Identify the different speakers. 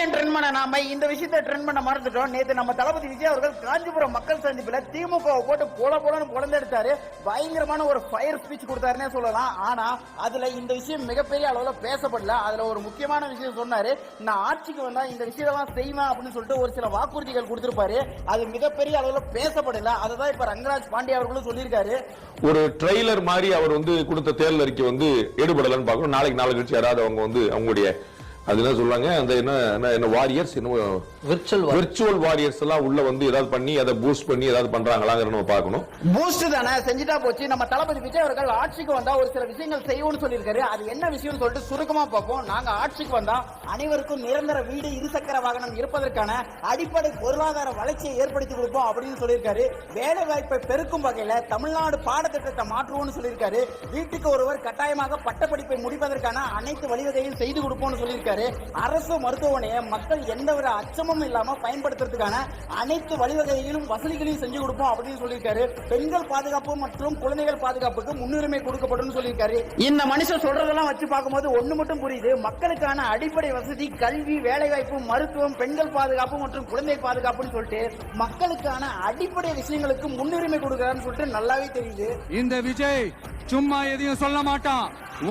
Speaker 1: விஷயம் ட்ரெண்ட் பண்ண நாம இந்த விஷயத்தை ட்ரெண்ட் பண்ண மறந்துட்டோம். நேத்து நம்ம தளபதி விஜய் அவர்கள் காஞ்சிபுரம் மக்கள் சந்திப்புல திமுக போட்டு போலன்னு பொழந்தெடுத்தாரு. பயங்கரமான ஒரு ஃபயர் ஸ்பீச் கொடுத்தாருன்னே சொல்லலாம். ஆனா அதுல இந்த விஷயம் மிகப்பெரிய அளவுல பேசப்படல. அதுல ஒரு முக்கியமான விஷயம் சொன்னாரு, நான் ஆட்சிக்கு வந்தா இந்த விஷயத்தெல்லாம் செய்வேன் அப்படின்னு சொல்லிட்டு ஒரு சில வாக்குறுதிகள் கொடுத்திருப்பாரு. அது மிகப்பெரிய அளவுல பேசப்படல. அதுதான் இப்ப ரங்கராஜ் பாண்டிய அவர்களும் சொல்லியிருக்காரு.
Speaker 2: ஒரு ட்ரெய்லர் மாதிரி அவர் கொடுத்த தேர்தல் அறிக்கை எடுபடலன்னு பார்க்கணும். நாளைக்கு நாளை கழிச்சு யாராவது அவங்களுடைய அது என்ன சொல்றாங்க, அந்த என்ன வாரியர்ஸ், விர்ச்சுவல் வாரியர்ஸ் எல்லாம் உள்ள ஏதாவது பண்ணி அதை பூஸ்ட் பண்ணி ஏதாவது பண்றாங்களாங்கிற நம்ம பார்க்கணும்.
Speaker 1: பூஸ்ட் தானே செஞ்சுட்டா போச்சு. நம்ம தளபதி விஜய் அவர்கள் ஆட்சிக்கு வந்தா ஒரு சில விஷயங்கள் செய்வோம்னு சொல்லியிருக்காரு. அது என்ன விஷயம் சொல்லிட்டு சுருக்கமா பார்ப்போம். நாங்க ஆட்சிக்கு வந்தா அனைவருக்கும் நிரந்தர வீடு, இருசக்கர வாகனம் இருப்பதற்கான அடிப்படை பொருளாதார வளர்ச்சியை ஏற்படுத்தி கொடுப்போம் அப்படின்னு சொல்லியிருக்காரு. வேலை வாய்ப்பை பெருக்கும் வகையில தமிழ்நாடு பாடத்திட்டத்தை மாற்றுவோம்னு சொல்லியிருக்காரு. வீட்டுக்கு ஒருவர் கட்டாயமாக பட்டப்படிப்பை முடிப்பதற்கான அனைத்து வழிவகையும் செய்து கொடுப்போம்னு சொல்லியிருக்காரு. அரசு மருத்துவமனையை மக்கள் எந்த ஒரு அச்சமும் இல்லாம பயன்படுத்துறதுக்கான அனைத்து வழிவகைகளும் வசதிகளையும் செஞ்சு கொடுப்போம் அப்படின்னு சொல்லியிருக்காரு. பெண்கள் பாதுகாப்பு மற்றும் குழந்தைகள் பாதுகாப்புக்கு முன்னுரிமை கொடுக்கப்படும் சொல்லியிருக்காரு. இந்த மனுஷன் சொல்றதெல்லாம் வச்சு பார்க்கும்போது ஒண்ணு மட்டும் புரியுது, மக்களுக்கான அடிப்படை வசதி, கல்வி, வேலைவாய்ப்பு, மருத்துவம், பெண்கள் பாதுகாப்பு மற்றும் குழந்தை பாதுகாப்புன்னு சொல்லிட்டு மக்களுக்கான அடிப்படை விஷயங்களுக்கு முன்னுரிமை கொடுக்கிறான்னு சொல்லிட்டு நல்லாவே தெரியுது.
Speaker 3: இந்த விஜய் சும்மா எதையும் சொல்ல மாட்டான்.